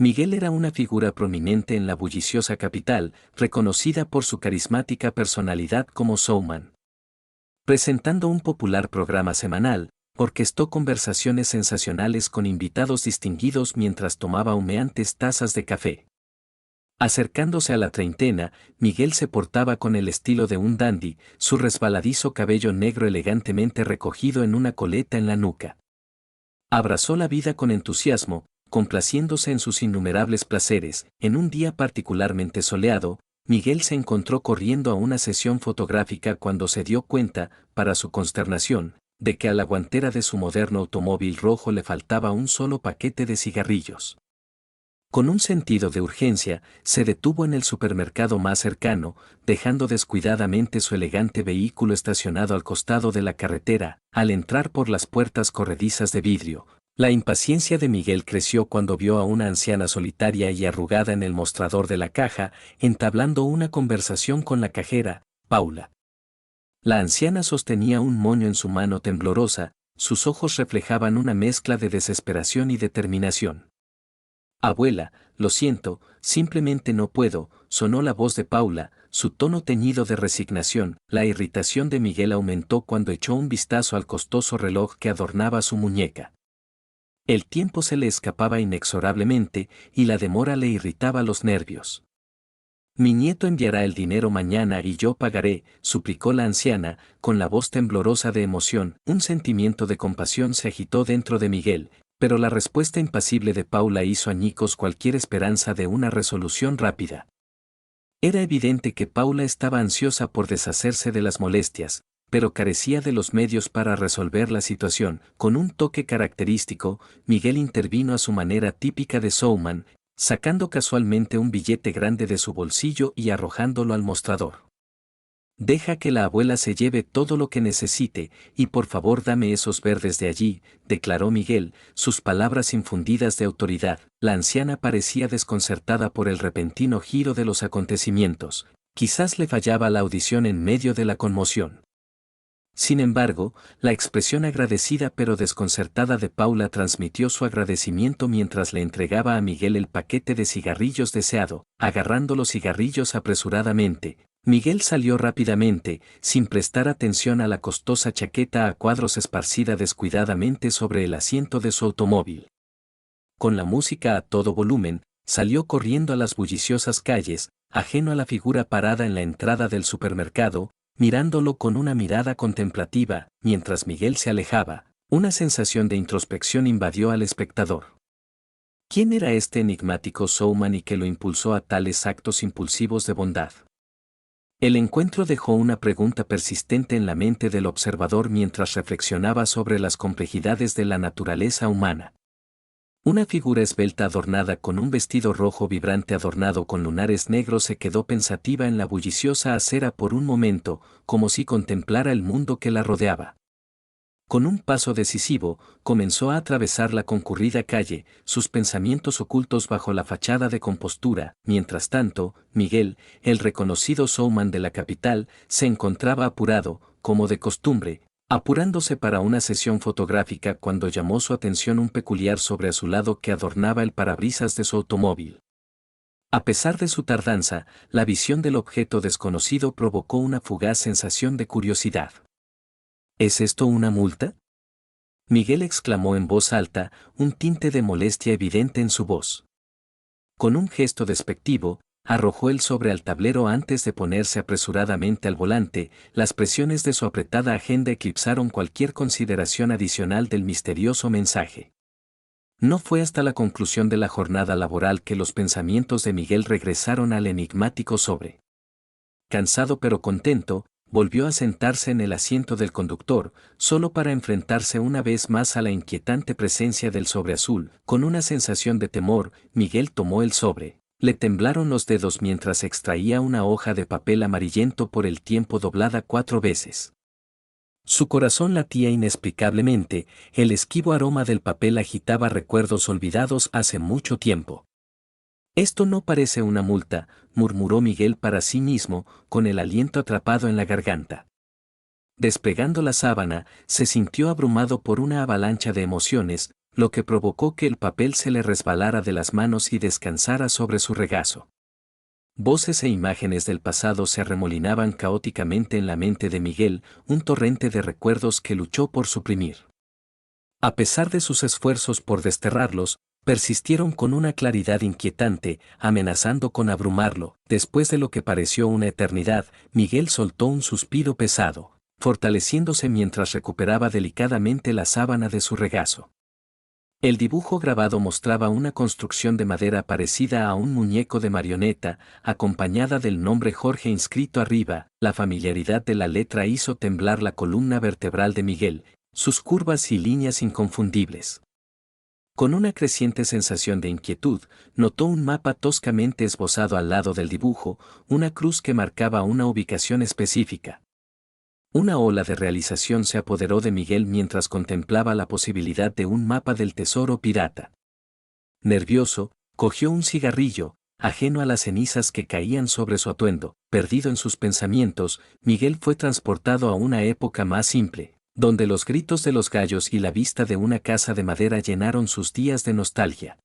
Miguel era una figura prominente en la bulliciosa capital, reconocida por su carismática personalidad como showman. Presentando un popular programa semanal, orquestó conversaciones sensacionales con invitados distinguidos mientras tomaba humeantes tazas de café. Acercándose a la treintena, Miguel se portaba con el estilo de un dandy, su resbaladizo cabello negro elegantemente recogido en una coleta en la nuca. Abrazó la vida con entusiasmo, complaciéndose en sus innumerables placeres. En un día particularmente soleado, Miguel se encontró corriendo a una sesión fotográfica cuando se dio cuenta, para su consternación, de que a la guantera de su moderno automóvil rojo le faltaba un solo paquete de cigarrillos. Con un sentido de urgencia, se detuvo en el supermercado más cercano, dejando descuidadamente su elegante vehículo estacionado al costado de la carretera. Al entrar por las puertas corredizas de vidrio, la impaciencia de Miguel creció cuando vio a una anciana solitaria y arrugada en el mostrador de la caja, entablando una conversación con la cajera, Paula. La anciana sostenía un moño en su mano temblorosa, sus ojos reflejaban una mezcla de desesperación y determinación. «Abuela, lo siento, simplemente no puedo», sonó la voz de Paula, su tono teñido de resignación. La irritación de Miguel aumentó cuando echó un vistazo al costoso reloj que adornaba su muñeca. El tiempo se le escapaba inexorablemente, y la demora le irritaba los nervios. «Mi nieto enviará el dinero mañana y yo pagaré», suplicó la anciana, con la voz temblorosa de emoción. Un sentimiento de compasión se agitó dentro de Miguel, pero la respuesta impasible de Paula hizo añicos cualquier esperanza de una resolución rápida. Era evidente que Paula estaba ansiosa por deshacerse de las molestias, pero carecía de los medios para resolver la situación. Con un toque característico, Miguel intervino a su manera típica de showman, sacando casualmente un billete grande de su bolsillo y arrojándolo al mostrador. «Deja que la abuela se lleve todo lo que necesite, y por favor dame esos verdes de allí», declaró Miguel, sus palabras infundidas de autoridad. La anciana parecía desconcertada por el repentino giro de los acontecimientos, quizás le fallaba la audición en medio de la conmoción. Sin embargo, la expresión agradecida pero desconcertada de Paula transmitió su agradecimiento mientras le entregaba a Miguel el paquete de cigarrillos deseado. Agarrando los cigarrillos apresuradamente, Miguel salió rápidamente, sin prestar atención a la costosa chaqueta a cuadros esparcida descuidadamente sobre el asiento de su automóvil. Con la música a todo volumen, salió corriendo a las bulliciosas calles, ajeno a la figura parada en la entrada del supermercado, mirándolo con una mirada contemplativa. Mientras Miguel se alejaba, una sensación de introspección invadió al espectador. ¿Quién era este enigmático showman y que lo impulsó a tales actos impulsivos de bondad? El encuentro dejó una pregunta persistente en la mente del observador mientras reflexionaba sobre las complejidades de la naturaleza humana. Una figura esbelta adornada con un vestido rojo vibrante adornado con lunares negros se quedó pensativa en la bulliciosa acera por un momento, como si contemplara el mundo que la rodeaba. Con un paso decisivo, comenzó a atravesar la concurrida calle, sus pensamientos ocultos bajo la fachada de compostura. Mientras tanto, Miguel, el reconocido showman de la capital, se encontraba apurado, como de costumbre, apurándose para una sesión fotográfica cuando llamó su atención un peculiar sobreazulado que adornaba el parabrisas de su automóvil. A pesar de su tardanza, la visión del objeto desconocido provocó una fugaz sensación de curiosidad. ¿Es esto una multa?, Miguel exclamó en voz alta, un tinte de molestia evidente en su voz. Con un gesto despectivo, arrojó el sobre al tablero antes de ponerse apresuradamente al volante. Las presiones de su apretada agenda eclipsaron cualquier consideración adicional del misterioso mensaje. No fue hasta la conclusión de la jornada laboral que los pensamientos de Miguel regresaron al enigmático sobre. Cansado pero contento, volvió a sentarse en el asiento del conductor, solo para enfrentarse una vez más a la inquietante presencia del sobre azul. Con una sensación de temor, Miguel tomó el sobre. Le temblaron los dedos mientras extraía una hoja de papel amarillento por el tiempo doblada 4 veces. Su corazón latía inexplicablemente, el esquivo aroma del papel agitaba recuerdos olvidados hace mucho tiempo. «Esto no parece una multa», murmuró Miguel para sí mismo, con el aliento atrapado en la garganta. Desplegando la sábana, se sintió abrumado por una avalancha de emociones. lo que provocó que el papel se le resbalara de las manos y descansara sobre su regazo. Voces e imágenes del pasado se arremolinaban caóticamente en la mente de Miguel, un torrente de recuerdos que luchó por suprimir. A pesar de sus esfuerzos por desterrarlos, persistieron con una claridad inquietante, amenazando con abrumarlo. Después de lo que pareció una eternidad, Miguel soltó un suspiro pesado, fortaleciéndose mientras recuperaba delicadamente la sábana de su regazo. El dibujo grabado mostraba una construcción de madera parecida a un muñeco de marioneta, acompañada del nombre Jorge inscrito arriba. La familiaridad de la letra hizo temblar la columna vertebral de Miguel, sus curvas y líneas inconfundibles. Con una creciente sensación de inquietud, notó un mapa toscamente esbozado al lado del dibujo, una cruz que marcaba una ubicación específica. Una ola de realización se apoderó de Miguel mientras contemplaba la posibilidad de un mapa del tesoro pirata. Nervioso, cogió un cigarrillo, ajeno a las cenizas que caían sobre su atuendo. Perdido en sus pensamientos, Miguel fue transportado a una época más simple, donde los gritos de los gallos y la vista de una casa de madera llenaron sus días de nostalgia.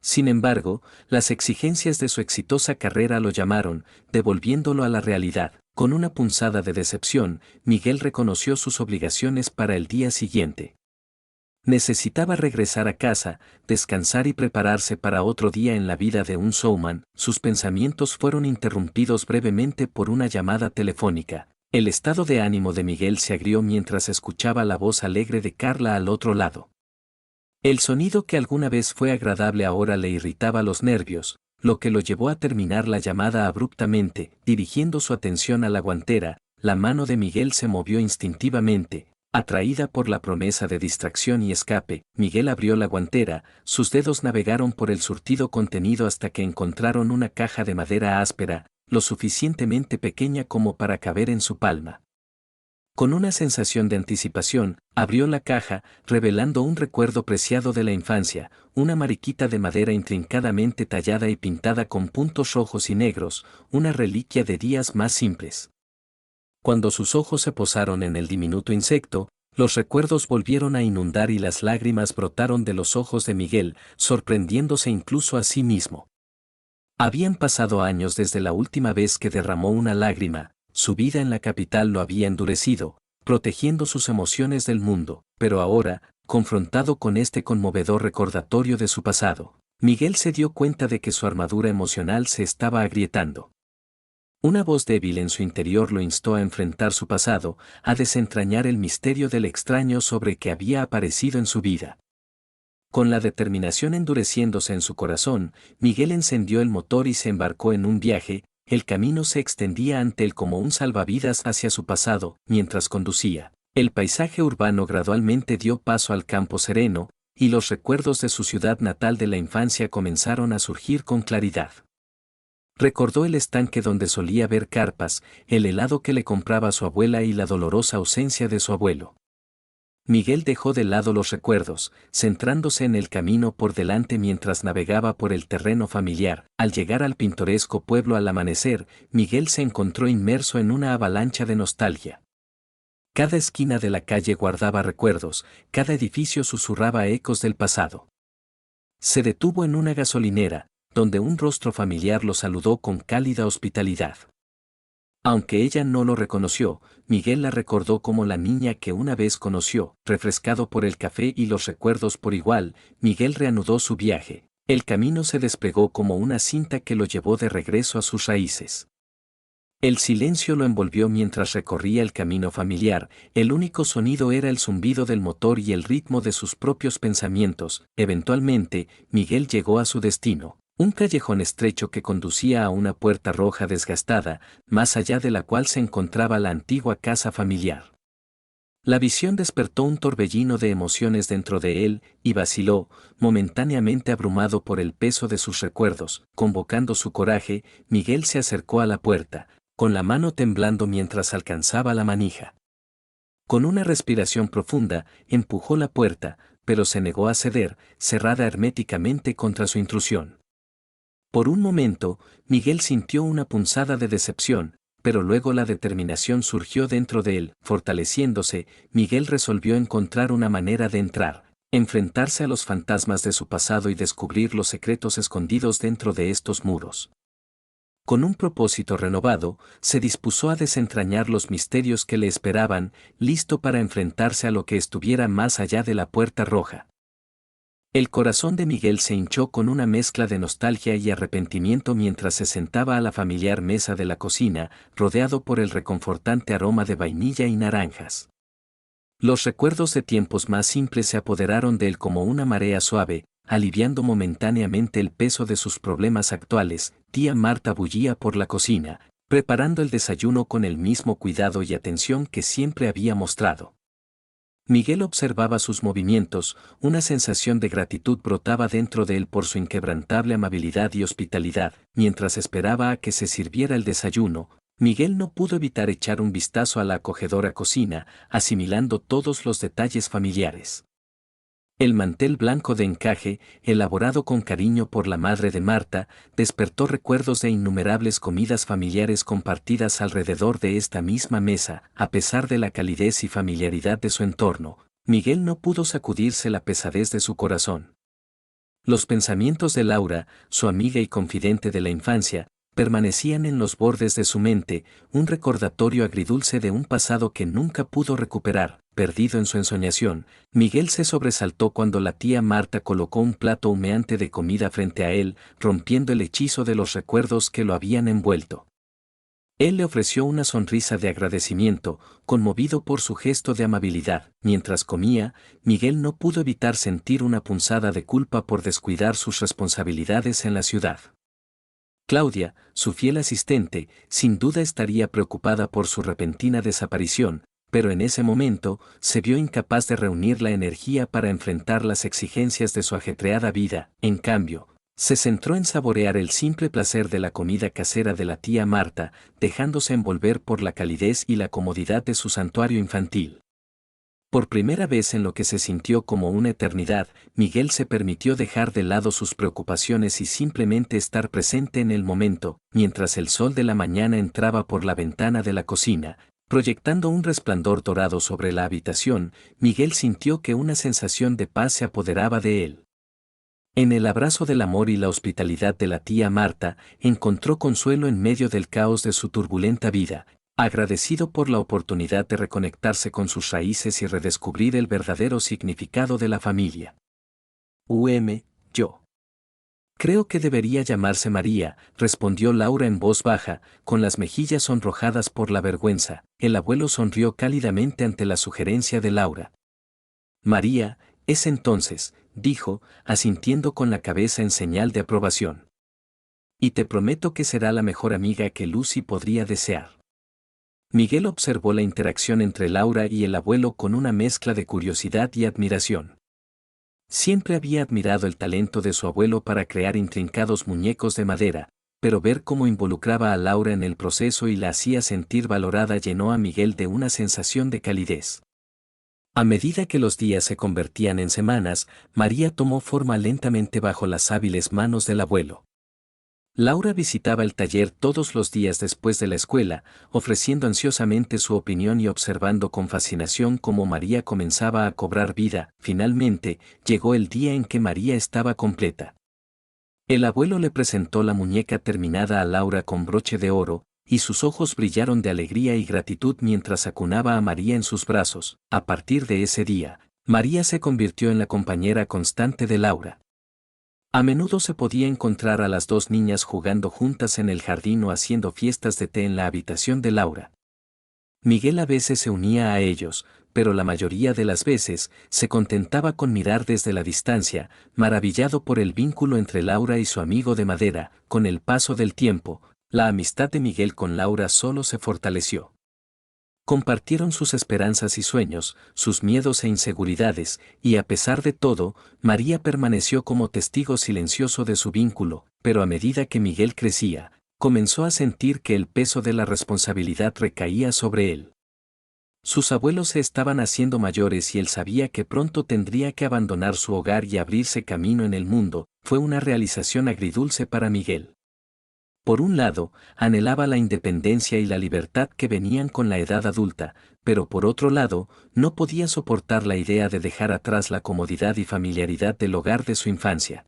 Sin embargo, las exigencias de su exitosa carrera lo llamaron, devolviéndolo a la realidad. Con una punzada de decepción, Miguel reconoció sus obligaciones para el día siguiente. Necesitaba regresar a casa, descansar y prepararse para otro día en la vida de un showman. Sus pensamientos fueron interrumpidos brevemente por una llamada telefónica. El estado de ánimo de Miguel se agrió mientras escuchaba la voz alegre de Carla al otro lado. El sonido que alguna vez fue agradable ahora le irritaba los nervios, lo que lo llevó a terminar la llamada abruptamente. Dirigiendo su atención a la guantera, la mano de Miguel se movió instintivamente, atraída por la promesa de distracción y escape. Miguel abrió la guantera, sus dedos navegaron por el surtido contenido hasta que encontraron una caja de madera áspera, lo suficientemente pequeña como para caber en su palma. Con una sensación de anticipación, abrió la caja, revelando un recuerdo preciado de la infancia, una mariquita de madera intrincadamente tallada y pintada con puntos rojos y negros, una reliquia de días más simples. Cuando sus ojos se posaron en el diminuto insecto, los recuerdos volvieron a inundar y las lágrimas brotaron de los ojos de Miguel, sorprendiéndose incluso a sí mismo. Habían pasado años desde la última vez que derramó una lágrima. Su vida en la capital lo había endurecido, protegiendo sus emociones del mundo, pero ahora, confrontado con este conmovedor recordatorio de su pasado, Miguel se dio cuenta de que su armadura emocional se estaba agrietando. Una voz débil en su interior lo instó a enfrentar su pasado, a desentrañar el misterio del extraño sobre que había aparecido en su vida. Con la determinación endureciéndose en su corazón, Miguel encendió el motor y se embarcó en un viaje. El camino se extendía ante él como un salvavidas hacia su pasado. Mientras conducía, el paisaje urbano gradualmente dio paso al campo sereno, y los recuerdos de su ciudad natal de la infancia comenzaron a surgir con claridad. Recordó el estanque donde solía ver carpas, el helado que le compraba su abuela y la dolorosa ausencia de su abuelo. Miguel dejó de lado los recuerdos, centrándose en el camino por delante mientras navegaba por el terreno familiar. Al llegar al pintoresco pueblo al amanecer, Miguel se encontró inmerso en una avalancha de nostalgia. Cada esquina de la calle guardaba recuerdos, cada edificio susurraba ecos del pasado. Se detuvo en una gasolinera, donde un rostro familiar lo saludó con cálida hospitalidad. Aunque ella no lo reconoció, Miguel la recordó como la niña que una vez conoció. Refrescado por el café y los recuerdos por igual, Miguel reanudó su viaje. El camino se desplegó como una cinta que lo llevó de regreso a sus raíces. El silencio lo envolvió mientras recorría el camino familiar. El único sonido era el zumbido del motor y el ritmo de sus propios pensamientos. Eventualmente, Miguel llegó a su destino. Un callejón estrecho que conducía a una puerta roja desgastada, más allá de la cual se encontraba la antigua casa familiar. La visión despertó un torbellino de emociones dentro de él, y vaciló, momentáneamente abrumado por el peso de sus recuerdos. Convocando su coraje, Miguel se acercó a la puerta, con la mano temblando mientras alcanzaba la manija. Con una respiración profunda, empujó la puerta, pero se negó a ceder, cerrada herméticamente contra su intrusión. Por un momento, Miguel sintió una punzada de decepción, pero luego la determinación surgió dentro de él. Fortaleciéndose, Miguel resolvió encontrar una manera de entrar. enfrentarse a los fantasmas de su pasado y descubrir los secretos escondidos dentro de estos muros. Con un propósito renovado, se dispuso a desentrañar los misterios que le esperaban, listo para enfrentarse a lo que estuviera más allá de la puerta roja. El corazón de Miguel se hinchó con una mezcla de nostalgia y arrepentimiento mientras se sentaba a la familiar mesa de la cocina, rodeado por el reconfortante aroma de vainilla y naranjas. Los recuerdos de tiempos más simples se apoderaron de él como una marea suave, aliviando momentáneamente el peso de sus problemas actuales. Tía Marta bullía por la cocina, preparando el desayuno con el mismo cuidado y atención que siempre había mostrado. Miguel observaba sus movimientos, una sensación de gratitud brotaba dentro de él por su inquebrantable amabilidad y hospitalidad. Mientras esperaba a que se sirviera el desayuno, Miguel no pudo evitar echar un vistazo a la acogedora cocina, asimilando todos los detalles familiares. El mantel blanco de encaje, elaborado con cariño por la madre de Marta, despertó recuerdos de innumerables comidas familiares compartidas alrededor de esta misma mesa. A pesar de la calidez y familiaridad de su entorno, Miguel no pudo sacudirse la pesadez de su corazón. Los pensamientos de Laura, su amiga y confidente de la infancia, permanecían en los bordes de su mente, un recordatorio agridulce de un pasado que nunca pudo recuperar. Perdido en su ensoñación, Miguel se sobresaltó cuando la tía Marta colocó un plato humeante de comida frente a él, rompiendo el hechizo de los recuerdos que lo habían envuelto. Él le ofreció una sonrisa de agradecimiento, conmovido por su gesto de amabilidad. Mientras comía, Miguel no pudo evitar sentir una punzada de culpa por descuidar sus responsabilidades en la ciudad. Claudia, su fiel asistente, sin duda estaría preocupada por su repentina desaparición, pero en ese momento se vio incapaz de reunir la energía para enfrentar las exigencias de su ajetreada vida. En cambio, se centró en saborear el simple placer de la comida casera de la tía Marta, dejándose envolver por la calidez y la comodidad de su santuario infantil. Por primera vez en lo que se sintió como una eternidad, Miguel se permitió dejar de lado sus preocupaciones y simplemente estar presente en el momento. Mientras el sol de la mañana entraba por la ventana de la cocina, proyectando un resplandor dorado sobre la habitación, Miguel sintió que una sensación de paz se apoderaba de él. En el abrazo del amor y la hospitalidad de la tía Marta, encontró consuelo en medio del caos de su turbulenta vida, agradecido por la oportunidad de reconectarse con sus raíces y redescubrir el verdadero significado de la familia. Yo. Creo que debería llamarse María, respondió Laura en voz baja, con las mejillas sonrojadas por la vergüenza. El abuelo sonrió cálidamente ante la sugerencia de Laura. María, es entonces, dijo, asintiendo con la cabeza en señal de aprobación. Y te prometo que será la mejor amiga que Lucy podría desear. Miguel observó la interacción entre Laura y el abuelo con una mezcla de curiosidad y admiración. Siempre había admirado el talento de su abuelo para crear intrincados muñecos de madera, pero ver cómo involucraba a Laura en el proceso y la hacía sentir valorada llenó a Miguel de una sensación de calidez. A medida que los días se convertían en semanas, María tomó forma lentamente bajo las hábiles manos del abuelo. Laura visitaba el taller todos los días después de la escuela, ofreciendo ansiosamente su opinión y observando con fascinación cómo María comenzaba a cobrar vida. Finalmente, llegó el día en que María estaba completa. El abuelo le presentó la muñeca terminada a Laura con broche de oro, y sus ojos brillaron de alegría y gratitud mientras acunaba a María en sus brazos. A partir de ese día, María se convirtió en la compañera constante de Laura. A menudo se podía encontrar a las dos niñas jugando juntas en el jardín o haciendo fiestas de té en la habitación de Laura. Miguel a veces se unía a ellos, pero la mayoría de las veces se contentaba con mirar desde la distancia, maravillado por el vínculo entre Laura y su amigo de madera. Con el paso del tiempo, la amistad de Miguel con Laura solo se fortaleció. Compartieron sus esperanzas y sueños, sus miedos e inseguridades, y a pesar de todo, María permaneció como testigo silencioso de su vínculo, pero a medida que Miguel crecía, comenzó a sentir que el peso de la responsabilidad recaía sobre él. Sus abuelos se estaban haciendo mayores y él sabía que pronto tendría que abandonar su hogar y abrirse camino en el mundo. Fue una realización agridulce para Miguel. Por un lado, anhelaba la independencia y la libertad que venían con la edad adulta, pero por otro lado, no podía soportar la idea de dejar atrás la comodidad y familiaridad del hogar de su infancia.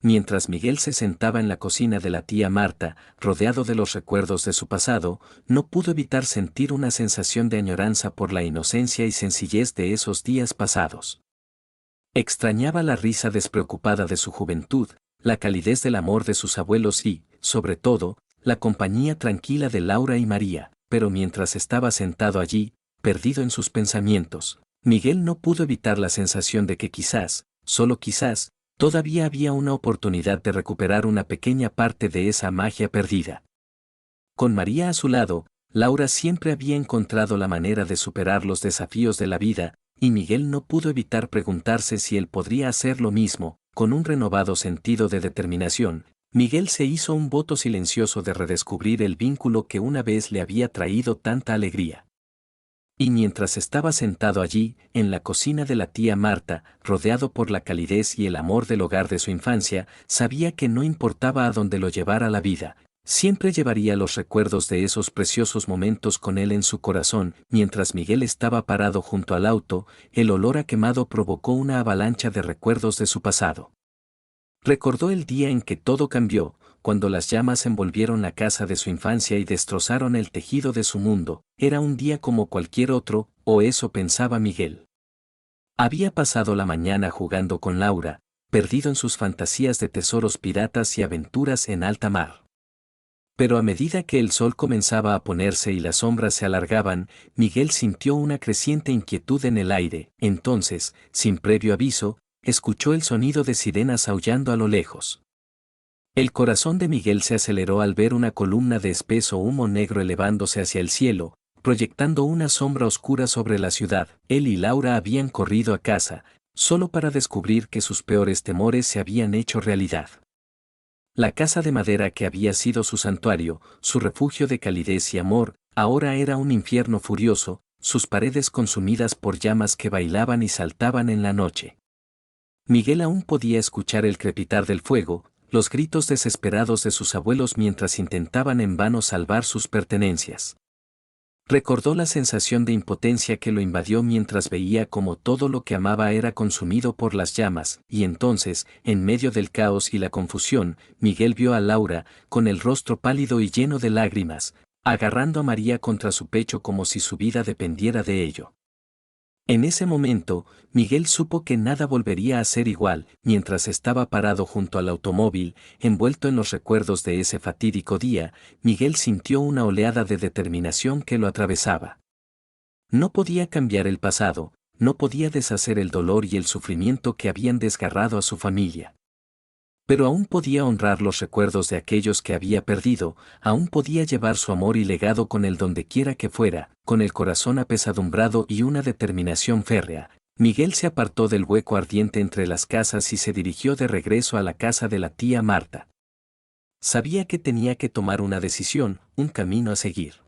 Mientras Miguel se sentaba en la cocina de la tía Marta, rodeado de los recuerdos de su pasado, no pudo evitar sentir una sensación de añoranza por la inocencia y sencillez de esos días pasados. Extrañaba la risa despreocupada de su juventud, la calidez del amor de sus abuelos y, sobre todo, la compañía tranquila de Laura y María, pero mientras estaba sentado allí, perdido en sus pensamientos, Miguel no pudo evitar la sensación de que quizás, solo quizás, todavía había una oportunidad de recuperar una pequeña parte de esa magia perdida. Con María a su lado, Laura siempre había encontrado la manera de superar los desafíos de la vida, y Miguel no pudo evitar preguntarse si él podría hacer lo mismo. Con un renovado sentido de determinación, Miguel se hizo un voto silencioso de redescubrir el vínculo que una vez le había traído tanta alegría. Y mientras estaba sentado allí, en la cocina de la tía Marta, rodeado por la calidez y el amor del hogar de su infancia, sabía que no importaba a dónde lo llevara la vida, siempre llevaría los recuerdos de esos preciosos momentos con él en su corazón. Mientras Miguel estaba parado junto al auto, el olor a quemado provocó una avalancha de recuerdos de su pasado. Recordó el día en que todo cambió, cuando las llamas envolvieron la casa de su infancia y destrozaron el tejido de su mundo. Era un día como cualquier otro, o eso pensaba Miguel. Había pasado la mañana jugando con Laura, perdido en sus fantasías de tesoros piratas y aventuras en alta mar. Pero a medida que el sol comenzaba a ponerse y las sombras se alargaban, Miguel sintió una creciente inquietud en el aire. Entonces, sin previo aviso, escuchó el sonido de sirenas aullando a lo lejos. El corazón de Miguel se aceleró al ver una columna de espeso humo negro elevándose hacia el cielo, proyectando una sombra oscura sobre la ciudad. Él y Laura habían corrido a casa, solo para descubrir que sus peores temores se habían hecho realidad. La casa de madera que había sido su santuario, su refugio de calidez y amor, ahora era un infierno furioso, sus paredes consumidas por llamas que bailaban y saltaban en la noche. Miguel aún podía escuchar el crepitar del fuego, los gritos desesperados de sus abuelos mientras intentaban en vano salvar sus pertenencias. Recordó la sensación de impotencia que lo invadió mientras veía cómo todo lo que amaba era consumido por las llamas, y entonces, en medio del caos y la confusión, Miguel vio a Laura, con el rostro pálido y lleno de lágrimas, agarrando a María contra su pecho como si su vida dependiera de ello. En ese momento, Miguel supo que nada volvería a ser igual. Mientras estaba parado junto al automóvil, envuelto en los recuerdos de ese fatídico día, Miguel sintió una oleada de determinación que lo atravesaba. No podía cambiar el pasado, no podía deshacer el dolor y el sufrimiento que habían desgarrado a su familia. Pero aún podía honrar los recuerdos de aquellos que había perdido, aún podía llevar su amor y legado con él donde quiera que fuera. Con el corazón apesadumbrado y una determinación férrea, Miguel se apartó del hueco ardiente entre las casas y se dirigió de regreso a la casa de la tía Marta. Sabía que tenía que tomar una decisión, un camino a seguir.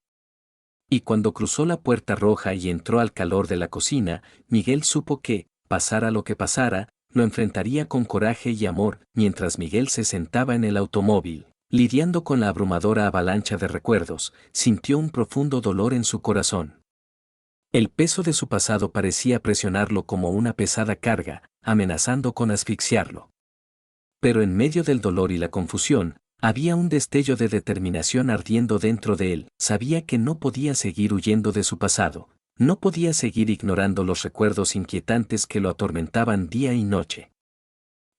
Y cuando cruzó la puerta roja y entró al calor de la cocina, Miguel supo que, pasara lo que pasara, lo enfrentaría con coraje y amor. Mientras Miguel se sentaba en el automóvil, lidiando con la abrumadora avalancha de recuerdos, sintió un profundo dolor en su corazón. El peso de su pasado parecía presionarlo como una pesada carga, amenazando con asfixiarlo. Pero en medio del dolor y la confusión, había un destello de determinación ardiendo dentro de él. Sabía que no podía seguir huyendo de su pasado. No podía seguir ignorando los recuerdos inquietantes que lo atormentaban día y noche.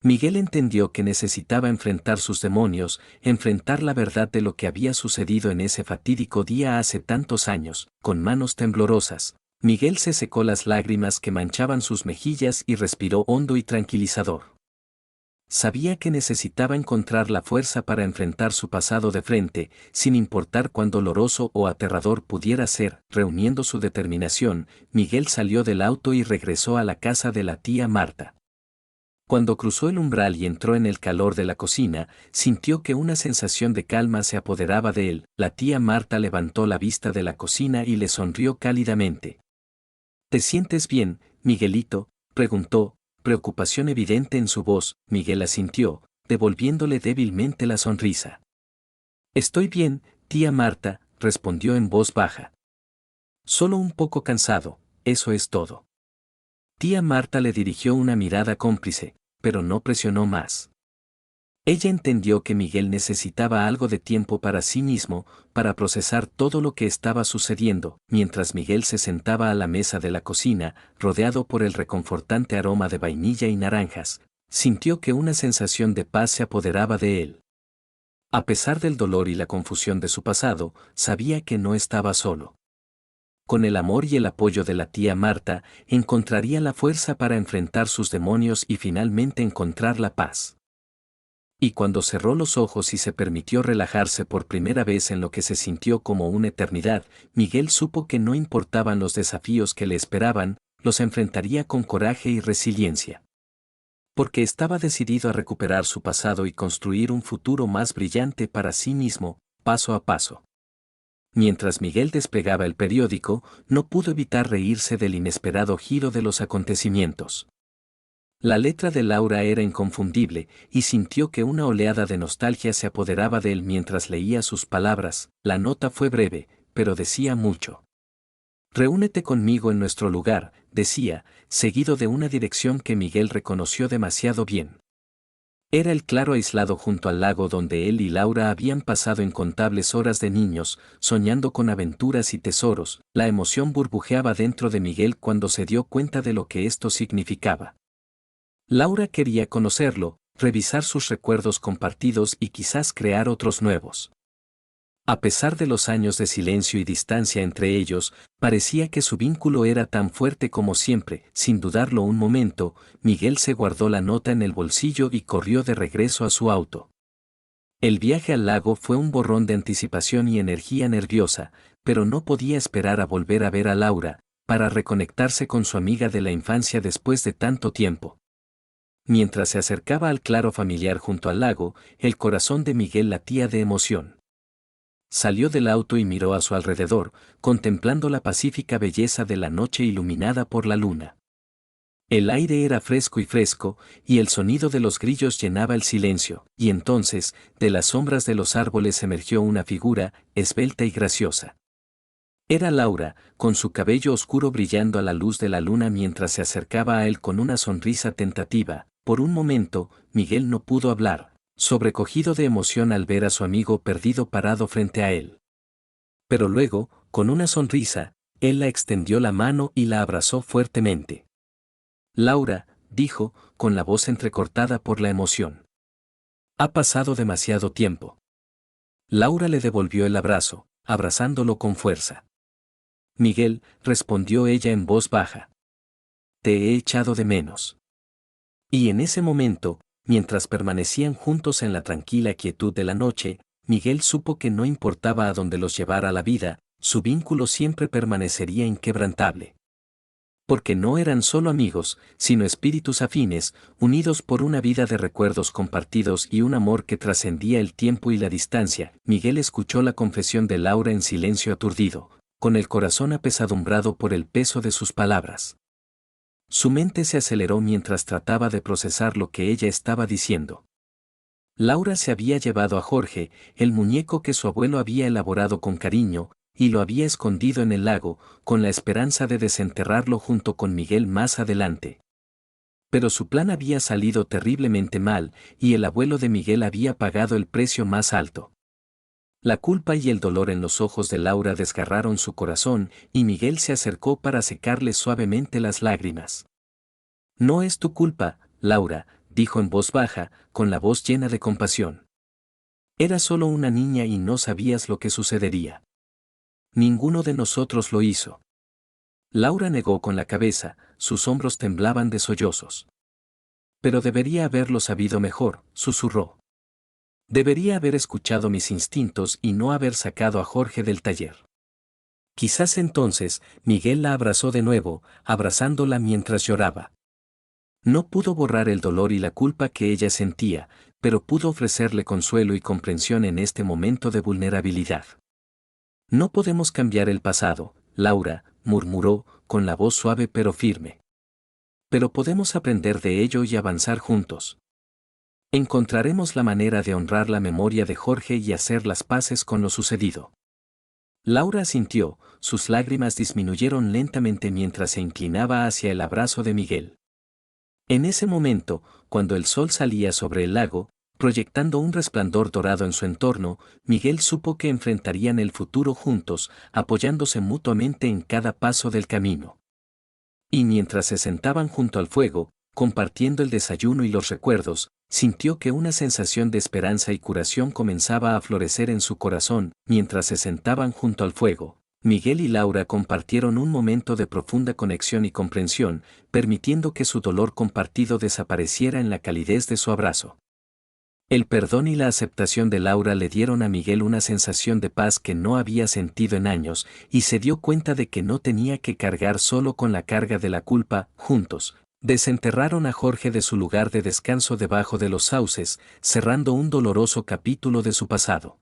Miguel entendió que necesitaba enfrentar sus demonios, enfrentar la verdad de lo que había sucedido en ese fatídico día hace tantos años. Con manos temblorosas, Miguel se secó las lágrimas que manchaban sus mejillas y respiró hondo y tranquilizador. Sabía que necesitaba encontrar la fuerza para enfrentar su pasado de frente, sin importar cuán doloroso o aterrador pudiera ser. Reuniendo su determinación, Miguel salió del auto y regresó a la casa de la tía Marta. Cuando cruzó el umbral y entró en el calor de la cocina, sintió que una sensación de calma se apoderaba de él. La tía Marta levantó la vista de la cocina y le sonrió cálidamente. ¿Te sientes bien, Miguelito?, preguntó, preocupación evidente en su voz. Miguel asintió, devolviéndole débilmente la sonrisa. Estoy bien, tía Marta, respondió en voz baja. Solo un poco cansado, eso es todo. Tía Marta le dirigió una mirada cómplice, pero no presionó más. Ella entendió que Miguel necesitaba algo de tiempo para sí mismo, para procesar todo lo que estaba sucediendo, mientras Miguel se sentaba a la mesa de la cocina, rodeado por el reconfortante aroma de vainilla y naranjas, sintió que una sensación de paz se apoderaba de él. A pesar del dolor y la confusión de su pasado, sabía que no estaba solo. Con el amor y el apoyo de la tía Marta, encontraría la fuerza para enfrentar sus demonios y finalmente encontrar la paz. Y cuando cerró los ojos y se permitió relajarse por primera vez en lo que se sintió como una eternidad, Miguel supo que no importaban los desafíos que le esperaban, los enfrentaría con coraje y resiliencia. Porque estaba decidido a recuperar su pasado y construir un futuro más brillante para sí mismo, paso a paso. Mientras Miguel desplegaba el periódico, no pudo evitar reírse del inesperado giro de los acontecimientos. La letra de Laura era inconfundible, y sintió que una oleada de nostalgia se apoderaba de él mientras leía sus palabras. La nota fue breve, pero decía mucho. Reúnete conmigo en nuestro lugar, decía, seguido de una dirección que Miguel reconoció demasiado bien. Era el claro aislado junto al lago donde él y Laura habían pasado incontables horas de niños, soñando con aventuras y tesoros. La emoción burbujeaba dentro de Miguel cuando se dio cuenta de lo que esto significaba. Laura quería conocerlo, revisar sus recuerdos compartidos y quizás crear otros nuevos. A pesar de los años de silencio y distancia entre ellos, parecía que su vínculo era tan fuerte como siempre. Sin dudarlo un momento, Miguel se guardó la nota en el bolsillo y corrió de regreso a su auto. El viaje al lago fue un borrón de anticipación y energía nerviosa, pero no podía esperar a volver a ver a Laura, para reconectarse con su amiga de la infancia después de tanto tiempo. Mientras se acercaba al claro familiar junto al lago, el corazón de Miguel latía de emoción. Salió del auto y miró a su alrededor, contemplando la pacífica belleza de la noche iluminada por la luna. El aire era fresco y el sonido de los grillos llenaba el silencio, y entonces, de las sombras de los árboles emergió una figura, esbelta y graciosa. Era Laura, con su cabello oscuro brillando a la luz de la luna mientras se acercaba a él con una sonrisa tentativa. Por un momento, Miguel no pudo hablar, sobrecogido de emoción al ver a su amigo perdido parado frente a él. Pero luego, con una sonrisa, él la extendió la mano y la abrazó fuertemente. Laura, dijo, con la voz entrecortada por la emoción. Ha pasado demasiado tiempo. Laura le devolvió el abrazo, abrazándolo con fuerza. Miguel, respondió ella en voz baja. Te he echado de menos. Y en ese momento, mientras permanecían juntos en la tranquila quietud de la noche, Miguel supo que no importaba a dónde los llevara la vida, su vínculo siempre permanecería inquebrantable. Porque no eran solo amigos, sino espíritus afines, unidos por una vida de recuerdos compartidos y un amor que trascendía el tiempo y la distancia. Miguel escuchó la confesión de Laura en silencio aturdido, con el corazón apesadumbrado por el peso de sus palabras. Su mente se aceleró mientras trataba de procesar lo que ella estaba diciendo. Laura se había llevado a Jorge, el muñeco que su abuelo había elaborado con cariño, y lo había escondido en el lago, con la esperanza de desenterrarlo junto con Miguel más adelante. Pero su plan había salido terriblemente mal, y el abuelo de Miguel había pagado el precio más alto. La culpa y el dolor en los ojos de Laura desgarraron su corazón, y Miguel se acercó para secarle suavemente las lágrimas. No es tu culpa, Laura, dijo en voz baja, con la voz llena de compasión. Eras solo una niña y no sabías lo que sucedería. Ninguno de nosotros lo hizo. Laura negó con la cabeza, sus hombros temblaban de sollozos. Pero debería haberlo sabido mejor, susurró. Debería haber escuchado mis instintos y no haber sacado a Jorge del taller. Quizás entonces, Miguel la abrazó de nuevo, abrazándola mientras lloraba. No pudo borrar el dolor y la culpa que ella sentía, pero pudo ofrecerle consuelo y comprensión en este momento de vulnerabilidad. No podemos cambiar el pasado, Laura, murmuró, con la voz suave pero firme. Pero podemos aprender de ello y avanzar juntos. Encontraremos la manera de honrar la memoria de Jorge y hacer las paces con lo sucedido. Laura asintió, sus lágrimas disminuyeron lentamente mientras se inclinaba hacia el abrazo de Miguel. En ese momento, cuando el sol salía sobre el lago, proyectando un resplandor dorado en su entorno, Miguel supo que enfrentarían el futuro juntos, apoyándose mutuamente en cada paso del camino. Y mientras se sentaban junto al fuego, compartiendo el desayuno y los recuerdos, sintió que una sensación de esperanza y curación comenzaba a florecer en su corazón. Mientras se sentaban junto al fuego, Miguel y Laura compartieron un momento de profunda conexión y comprensión, permitiendo que su dolor compartido desapareciera en la calidez de su abrazo. El perdón y la aceptación de Laura le dieron a Miguel una sensación de paz que no había sentido en años, y se dio cuenta de que no tenía que cargar solo con la carga de la culpa. Juntos, desenterraron a Jorge de su lugar de descanso debajo de los sauces, cerrando un doloroso capítulo de su pasado.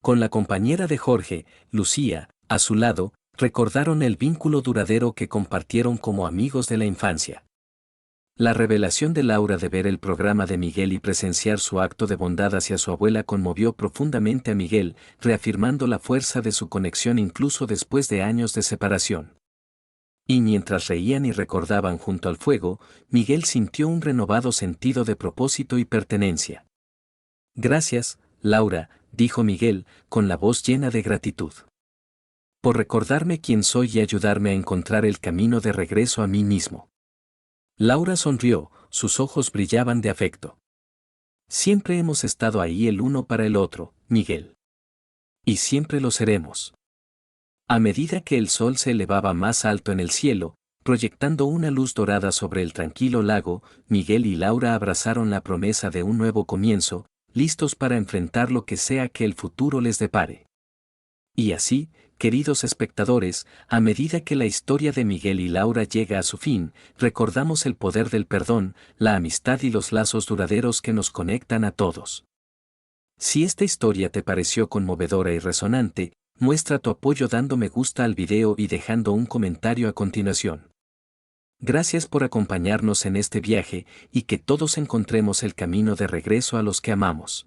Con la compañera de Jorge, Lucía, a su lado, recordaron el vínculo duradero que compartieron como amigos de la infancia. La revelación de Laura de ver el programa de Miguel y presenciar su acto de bondad hacia su abuela conmovió profundamente a Miguel, reafirmando la fuerza de su conexión incluso después de años de separación. Y mientras reían y recordaban junto al fuego, Miguel sintió un renovado sentido de propósito y pertenencia. Gracias, Laura, dijo Miguel, con la voz llena de gratitud. Por recordarme quién soy y ayudarme a encontrar el camino de regreso a mí mismo. Laura sonrió, sus ojos brillaban de afecto. Siempre hemos estado ahí el uno para el otro, Miguel. Y siempre lo seremos. A medida que el sol se elevaba más alto en el cielo, proyectando una luz dorada sobre el tranquilo lago, Miguel y Laura abrazaron la promesa de un nuevo comienzo, listos para enfrentar lo que sea que el futuro les depare. Y así, queridos espectadores, a medida que la historia de Miguel y Laura llega a su fin, recordamos el poder del perdón, la amistad y los lazos duraderos que nos conectan a todos. Si esta historia te pareció conmovedora y resonante, muestra tu apoyo dando me gusta al video y dejando un comentario a continuación. Gracias por acompañarnos en este viaje y que todos encontremos el camino de regreso a los que amamos.